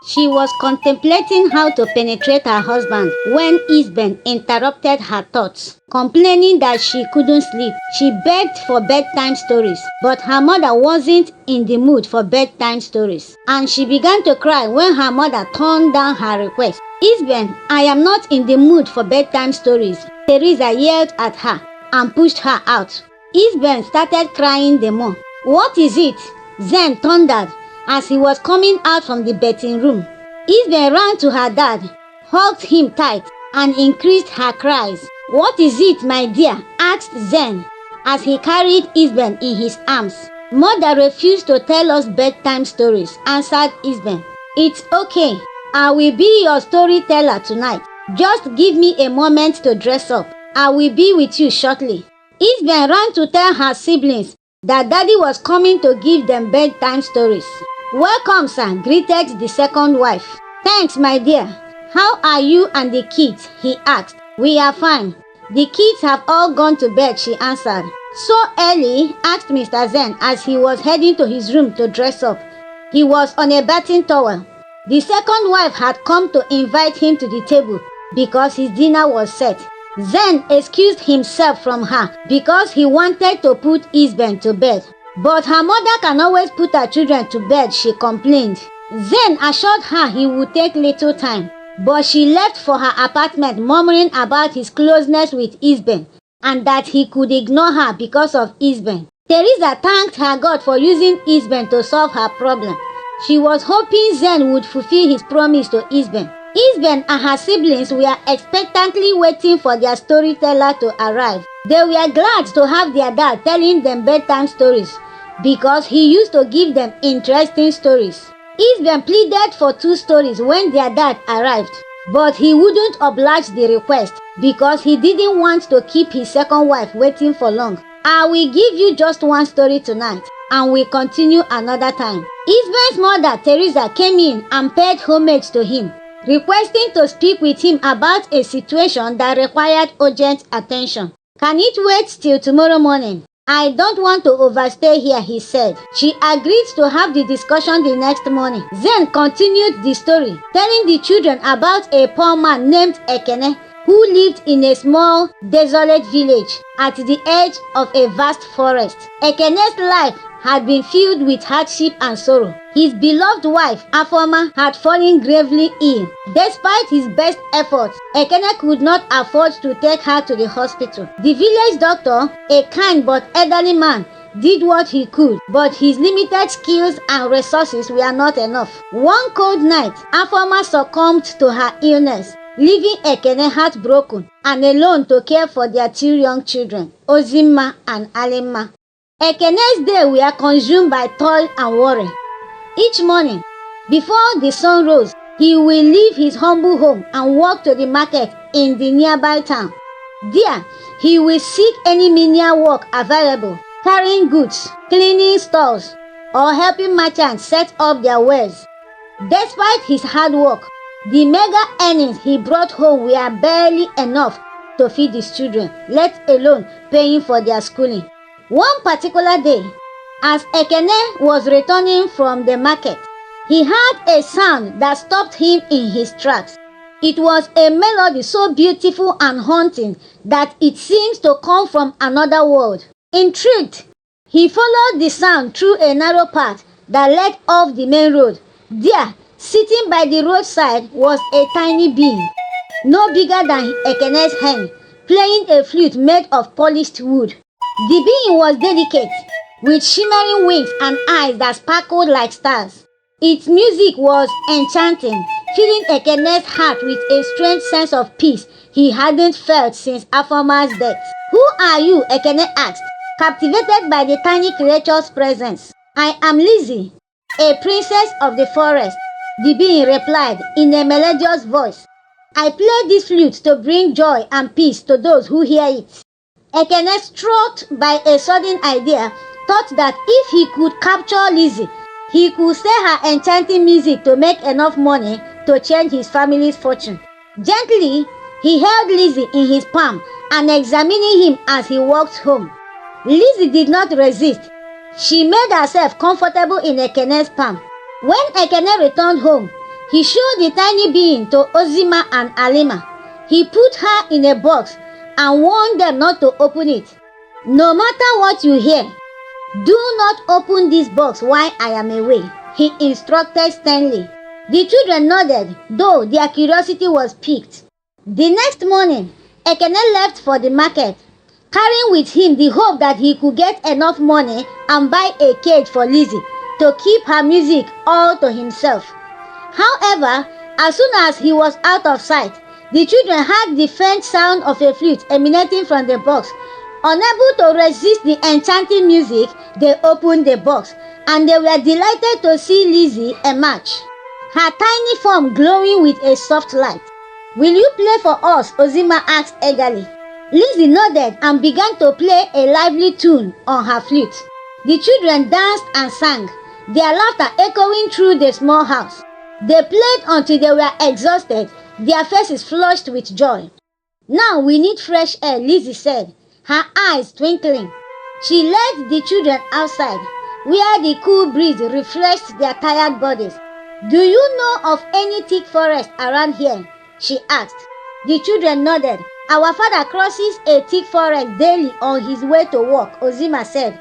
She was contemplating how to penetrate her husband when ESBEN interrupted her thoughts, complaining that she couldn't sleep. She begged for bedtime stories, but her mother wasn't in the mood for bedtime stories, and she began to cry when her mother turned down her request. "ESBEN, I am not in the mood for bedtime stories," Teresa yelled at her and pushed her out. ESBEN started crying the more. "What is it?" Zen thundered as he was coming out from the betting room. ESBEN ran to her dad, hugged him tight, and increased her cries. "What is it, my dear?" asked Zen as he carried ESBEN in his arms. "Mother refused to tell us bedtime stories," answered ESBEN. "It's okay. I will be your storyteller tonight. Just give me a moment to dress up. I will be with you shortly." ESBEN ran to tell her siblings that Daddy was coming to give them bedtime stories. "Welcome, sir," greeted the second wife. "Thanks, my dear. How are you and the kids?" he asked. "We are fine. The kids have all gone to bed," she answered. "So early?" asked Mr. Zen as he was heading to his room to dress up. He was on a bathing towel. The second wife had come to invite him to the table because his dinner was set. Zen excused himself from her because he wanted to put ESBEN to bed. "But her mother can always put her children to bed," she complained. Zen assured her he would take little time, but she left for her apartment murmuring about his closeness with ESBEN and that he could ignore her because of ESBEN. Teresa thanked her God for using ESBEN to solve her problem. She was hoping Zen would fulfill his promise to ESBEN. ESBEN and her siblings were expectantly waiting for their storyteller to arrive. They were glad to have their dad telling them bedtime stories because he used to give them interesting stories. ESBEN pleaded for 2 stories when their dad arrived, but he wouldn't oblige the request because he didn't want to keep his second wife waiting for long. "I will give you just 1 story tonight, and we'll continue another time." ESBEN's mother, Teresa, came in and paid homage to him, requesting to speak with him about a situation that required urgent attention. "Can it wait till tomorrow morning? I don't want to overstay here," he said. She agreed to have the discussion the next morning. Zen continued the story, telling the children about a poor man named Ekene who lived in a small, desolate village at the edge of a vast forest. Ekene's life had been filled with hardship and sorrow. His beloved wife, Afoma, had fallen gravely ill. Despite his best efforts, Ekene could not afford to take her to the hospital. The village doctor, a kind but elderly man, did what he could, but his limited skills and resources were not enough. One cold night, Afoma succumbed to her illness, leaving Ekene heartbroken and alone to care for their 2 young children, Ozimma and Alimma. Ekene's days were consumed by toil and worry. Each morning, before the sun rose, he will leave his humble home and walk to the market in the nearby town. There, he will seek any menial work available, carrying goods, cleaning stores, or helping merchants set up their wares. Despite his hard work, the mega earnings he brought home were barely enough to feed his children, let alone paying for their schooling. One particular day, as Ekene was returning from the market, he heard a sound that stopped him in his tracks. It was a melody so beautiful and haunting that it seemed to come from another world. Intrigued, he followed the sound through a narrow path that led off the main road. There, sitting by the roadside, was a tiny being, no bigger than Ekene's hand, playing a flute made of polished wood. The being was delicate, with shimmering wings and eyes that sparkled like stars. Its music was enchanting, filling Ekene's heart with a strange sense of peace he hadn't felt since Afoma's death. "Who are you?" Ekene asked, captivated by the tiny creature's presence. "I am Lizzie, a princess of the forest," the being replied in a melodious voice. "I play this flute to bring joy and peace to those who hear it." Ekene, struck by a sudden idea, thought that if he could capture Lizzie, he could sell her enchanting music to make enough money to change his family's fortune. Gently, he held Lizzie in his palm and examining him as he walked home. Lizzie did not resist. She made herself comfortable in Ekene's palm. When Ekene returned home, He showed the tiny being to Ozima and Alima. He put her in a box and warned them not to open it. No matter what you hear, do not open this box while I am away, he instructed sternly. The children nodded, though their curiosity was piqued. The next morning, Ekene left for the market, carrying with him the hope that he could get enough money and buy a cage for Lizzie to keep her music all to himself. However, as soon as he was out of sight, the children heard the faint sound of a flute emanating from the box. Unable to resist the enchanting music, they opened the box, and they were delighted to see Lizzie emerge, her tiny form glowing with a soft light. Will you play for us? Ozima asked eagerly. Lizzie nodded and began to play a lively tune on her flute. The children danced and sang, their laughter echoing through the small house. They played until they were exhausted, their faces flushed with joy. Now we need fresh air, Lizzie said, her eyes twinkling. She led the children outside, where the cool breeze refreshed their tired bodies. Do you know of any thick forest around here? She asked. The children nodded. Our father crosses a thick forest daily on his way to work, Ozima said.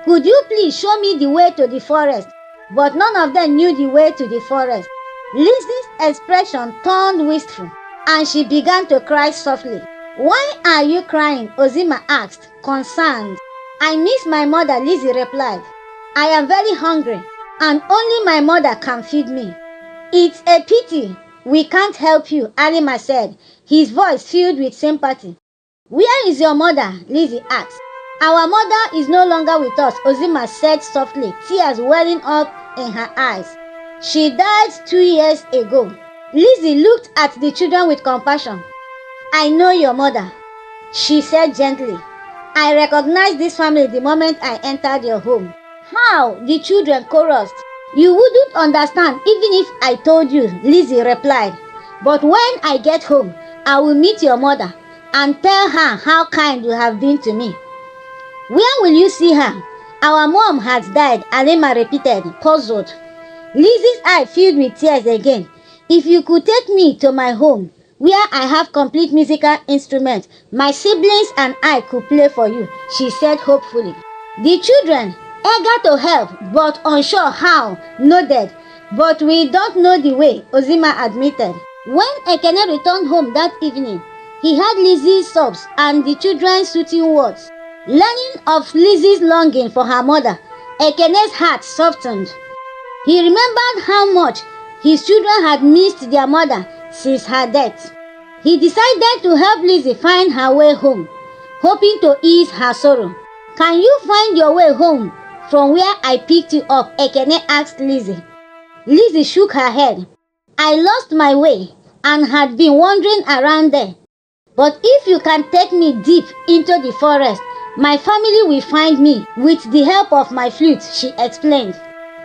Could you please show me the way to the forest? But none of them knew the way to the forest. Lizzie's expression turned wistful, and she began to cry softly. Why are you crying? Ozima asked, concerned. I miss my mother, Lizzie replied. I am very hungry, and only my mother can feed me. It's a pity we can't help you, Alima said, his voice filled with sympathy. Where is your mother? Lizzie asked. Our mother is no longer with us, Ozima said softly, tears welling up in her eyes. She died 2 years ago. Lizzie looked at the children with compassion. I know your mother, she said gently. I recognized this family the moment I entered your home. How? The children chorused. You wouldn't understand even if I told you, Lizzie replied. But when I get home, I will meet your mother and tell her how kind you have been to me. Where will you see her? Our mom has died, Alima repeated, puzzled. Lizzie's eye filled with tears again. If you could take me to my home, where I have complete musical instruments, my siblings and I could play for you, she said hopefully. The children, eager to help but unsure how, nodded. But we don't know the way, Ozima admitted. When Ekene returned home that evening, he heard Lizzie's sobs and the children's soothing words. Learning of Lizzie's longing for her mother, Ekene's heart softened. He remembered how much his children had missed their mother since her death. He decided to help Lizzie find her way home, hoping to ease her sorrow. Can you find your way home from where I picked you up? Ekene asked Lizzie. Lizzie shook her head. I lost my way and had been wandering around there. But if you can take me deep into the forest, my family will find me with the help of my flute, she explained.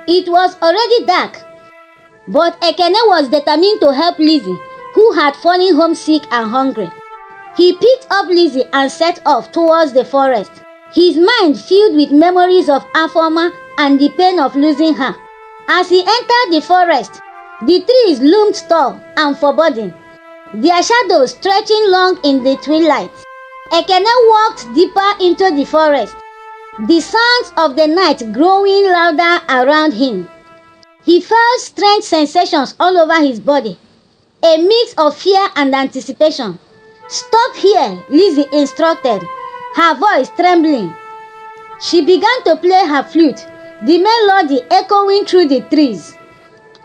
It was already dark, but Ekene was determined to help Lizzie, who had fallen homesick and hungry. He picked up Lizzie and set off towards the forest, his mind filled with memories of Afoma and the pain of losing her. As he entered the forest, the trees loomed tall and forbidding, their shadows stretching long in the twilight. Ekene walked deeper into the forest, the sounds of the night growing louder around him. He felt strange sensations all over his body, a mix of fear and anticipation. Stop here, Lizzie instructed, her voice trembling. She began to play her flute, the melody echoing through the trees.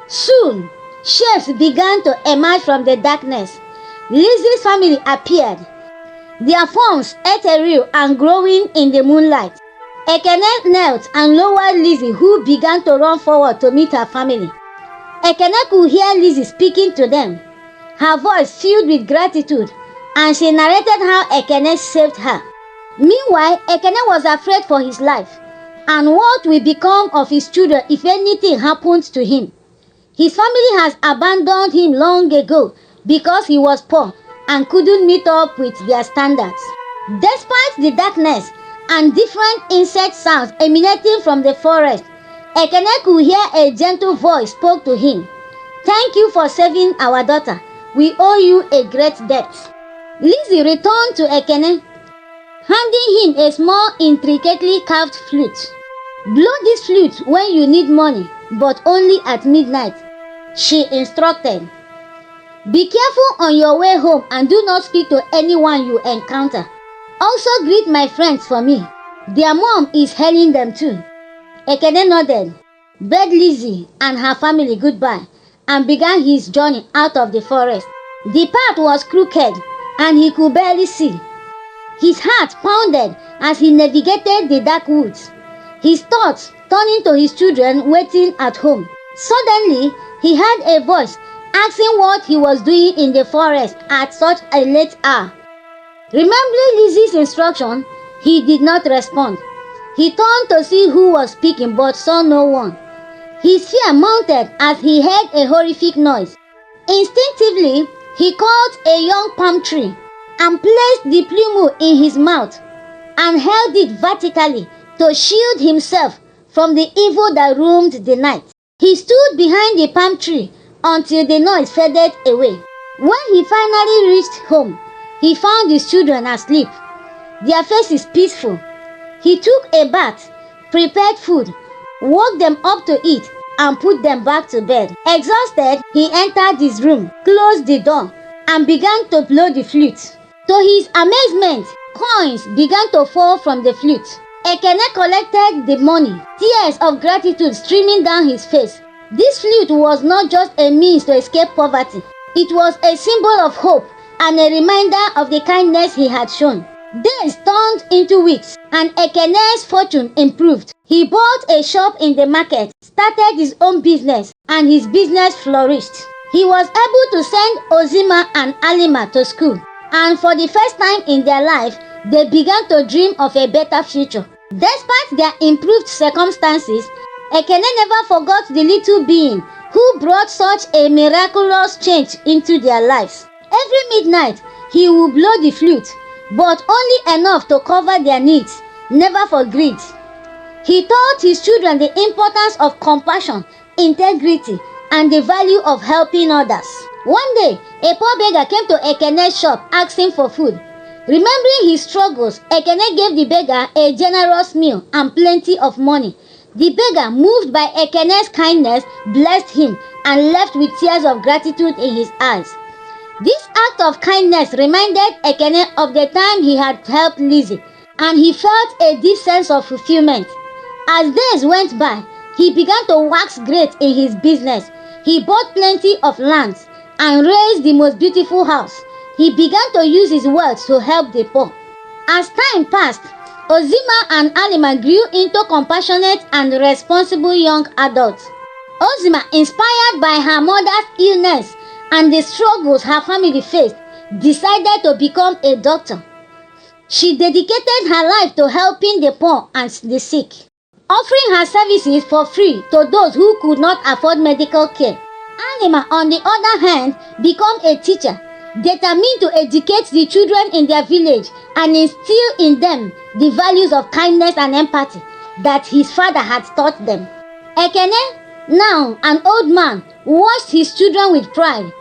Soon, shapes began to emerge from the darkness. Lizzie's family appeared, their forms ethereal and glowing in the moonlight. Ekene knelt and lowered Lizzie, who began to run forward to meet her family. Ekene could hear Lizzie speaking to them, her voice filled with gratitude, and she narrated how Ekene saved her. Meanwhile, Ekene was afraid for his life and what will become of his children if anything happened to him. His family has abandoned him long ago because he was poor and couldn't meet up with their standards. Despite the darkness and different insect sounds emanating from the forest, Ekene could hear a gentle voice spoke to him. Thank you for saving our daughter. We owe you a great debt. Lizzie returned to Ekene, handing him a small, intricately carved flute. Blow this flute when you need money, but only at midnight, she instructed. Be careful on your way home and do not speak to anyone you encounter. Also greet my friends for me. Their mom is hailing them too. Ekene nodded, bade Lizzie and her family goodbye, and began his journey out of the forest. The path was crooked, and he could barely see. His heart pounded as he navigated the dark woods, his thoughts turning to his children waiting at home. Suddenly, he heard a voice asking what he was doing in the forest at such a late hour. Remembering Lizzie's instruction, he did not respond. He turned to see who was speaking but saw no one. His fear mounted as he heard a horrific noise. Instinctively, he caught a young palm tree and placed the plume in his mouth and held it vertically to shield himself from the evil that roamed the night. He stood behind the palm tree until the noise faded away. When he finally reached home, he found his children asleep, their faces peaceful. He took a bath, prepared food, woke them up to eat, and put them back to bed. Exhausted, he entered his room, closed the door, and began to blow the flute. To his amazement, coins began to fall from the flute. Ekene collected the money, tears of gratitude streaming down his face. This flute was not just a means to escape poverty. It was a symbol of hope and a reminder of the kindness he had shown. Days turned into weeks, and Ekene's fortune improved. He bought a shop in the market, started his own business, and his business flourished. He was able to send Ozima and Alima to school, and for the first time in their life, they began to dream of a better future. Despite their improved circumstances, Ekene never forgot the little being who brought such a miraculous change into their lives. Every midnight, he would blow the flute, but only enough to cover their needs, never for greed. He taught his children the importance of compassion, integrity, and the value of helping others. One day, a poor beggar came to Ekene's shop asking for food. Remembering his struggles, Ekene gave the beggar a generous meal and plenty of money. The beggar, moved by Ekene's kindness, blessed him and left with tears of gratitude in his eyes. This act of kindness reminded Ekene of the time he had helped Lizzie, and he felt a deep sense of fulfillment. As days went by, he began to wax great in his business. He bought plenty of lands and raised the most beautiful house. He began to use his wealth to help the poor. As time passed, Ozima and Alima grew into compassionate and responsible young adults. Ozima, inspired by her mother's illness and the struggles her family faced, decided to become a doctor. She dedicated her life to helping the poor and the sick, offering her services for free to those who could not afford medical care. Alima, on the other hand, became a teacher, determined to educate the children in their village and instill in them the values of kindness and empathy that his father had taught them. Ekene, now an old man, watched his children with pride.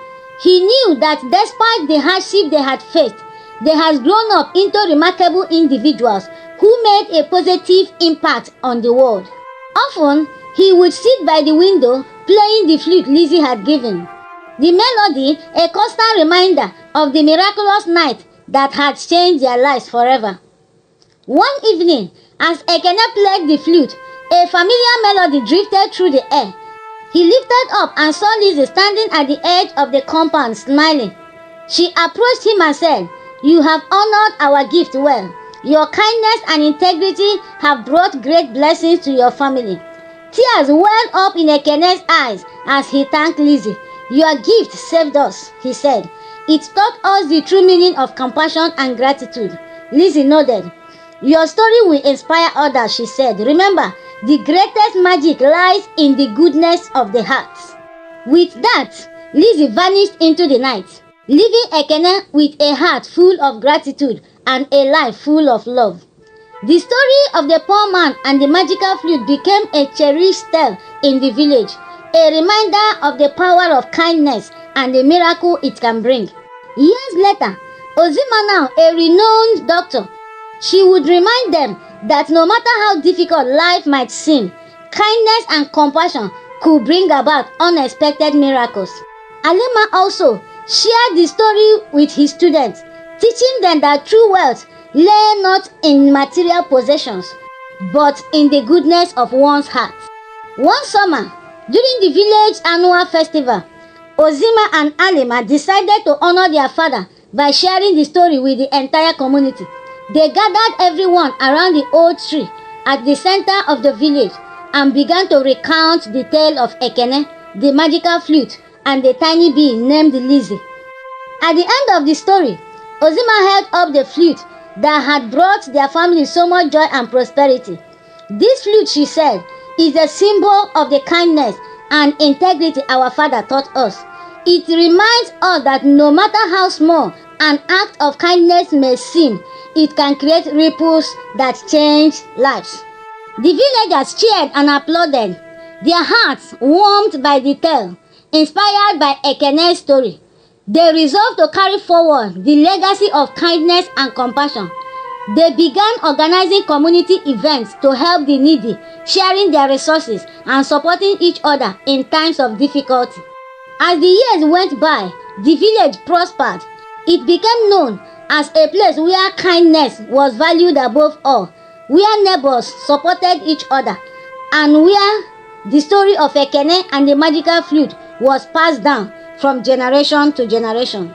He knew that despite the hardship they had faced, they had grown up into remarkable individuals who made a positive impact on the world. Often, he would sit by the window playing the flute Lizzie had given. The melody, a constant reminder of the miraculous night that had changed their lives forever. One evening, as Ekene played the flute, a familiar melody drifted through the air. He lifted up and saw Lizzie standing at the edge of the compound, smiling. She approached him and said, "You have honored our gift well. Your kindness and integrity have brought great blessings to your family." Tears welled up in Ekene's eyes as he thanked Lizzie. "Your gift saved us," he said. "It taught us the true meaning of compassion and gratitude." Lizzie nodded. "Your story will inspire others," she said. "Remember, the greatest magic lies in the goodness of the heart." With that, Lizzie vanished into the night, leaving Ekene with a heart full of gratitude and a life full of love. The story of the poor man and the magical flute became a cherished tale in the village. a reminder of the power of kindness and the miracle it can bring. Years later, Ozima, now a renowned doctor, she would remind them that no matter how difficult life might seem, kindness and compassion could bring about unexpected miracles. Alima also shared the story with his students, teaching them that true wealth lay not in material possessions, but in the goodness of one's heart. One summer, during the village annual festival, Ozima and Alima decided to honor their father by sharing the story with the entire community. They gathered everyone around the old tree at the center of the village and began to recount the tale of Ekene, the magical flute, and the tiny bee named Lizzie. At the end of the story, Ozima held up the flute that had brought their family so much joy and prosperity. This flute, she said, is a symbol of the kindness and integrity our father taught us. It reminds us that no matter how small an act of kindness may seem, it can create ripples that change lives. The villagers cheered and applauded, their hearts warmed by the tale, inspired by Ekene's story. They resolved to carry forward the legacy of kindness and compassion. They began organizing community events to help the needy, sharing their resources and supporting each other in times of difficulty. As the years went by, the village prospered. It became known as a place where kindness was valued above all, where neighbors supported each other, and where the story of Ekene and the magical flute was passed down from generation to generation.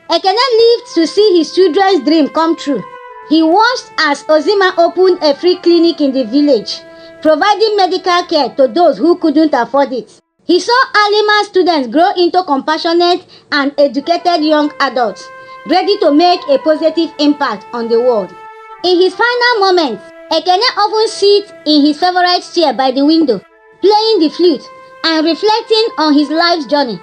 Ekene lived to see his children's dream come true. He watched as Ozima opened a free clinic in the village, providing medical care to those who couldn't afford it. He saw Alima's students grow into compassionate and educated young adults, ready to make a positive impact on the world. In his final moments, Ekene often sits in his favorite chair by the window, playing the flute and reflecting on his life's journey.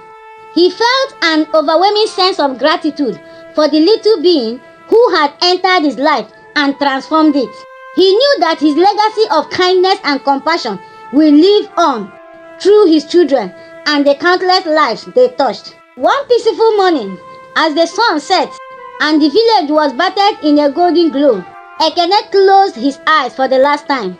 He felt an overwhelming sense of gratitude for the little being who had entered his life and transformed it. He knew that his legacy of kindness and compassion will live on through his children and the countless lives they touched. One peaceful morning, as the sun set and the village was bathed in a golden glow, Ekene closed his eyes for the last time,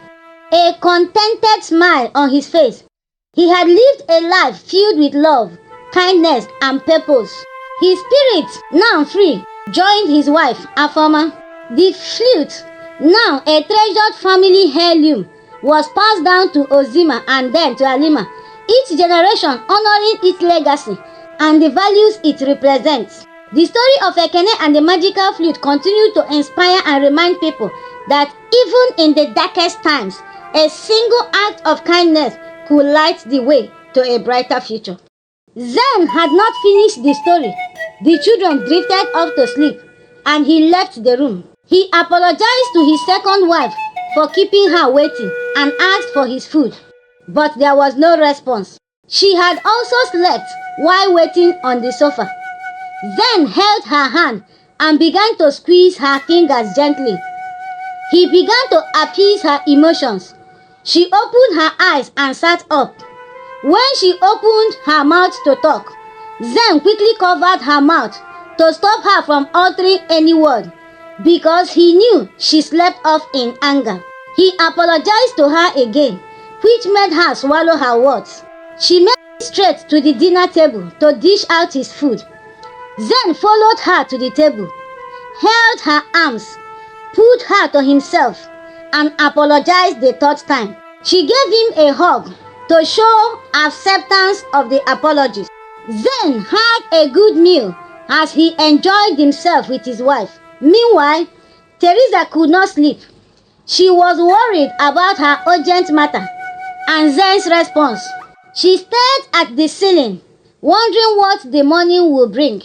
a contented smile on his face. He had lived a life filled with love, kindness, and purpose. His spirit, now free, joined his wife, Afoma. The flute, now a treasured family heirloom, was passed down to Ozima and then to Alima, each generation honoring its legacy and the values it represents. The story of Ekene and the magical flute continued to inspire and remind people that even in the darkest times, a single act of kindness could light the way to a brighter future. Zen had not finished the story. The children drifted off to sleep and he left the room. He apologized to his second wife for keeping her waiting and asked for his food, but there was no response. She had also slept while waiting on the sofa. Zen held her hand and began to squeeze her fingers gently. He began to appease her emotions. She opened her eyes and sat up. When she opened her mouth to talk, Zen quickly covered her mouth to stop her from uttering any word because he knew she slept off in anger. He apologized to her again, which made her swallow her words. She made straight to the dinner table to dish out his food. Zen followed her to the table, held her arms, put her to himself, and apologized the third time. She gave him a hug to show acceptance of the apologies. Zen had a good meal as he enjoyed himself with his wife. Meanwhile, Teresa could not sleep. She was worried about her urgent matter and Zen's response. She stared at the ceiling, wondering what the morning would bring.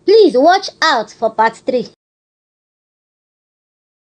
Please watch out for part 3.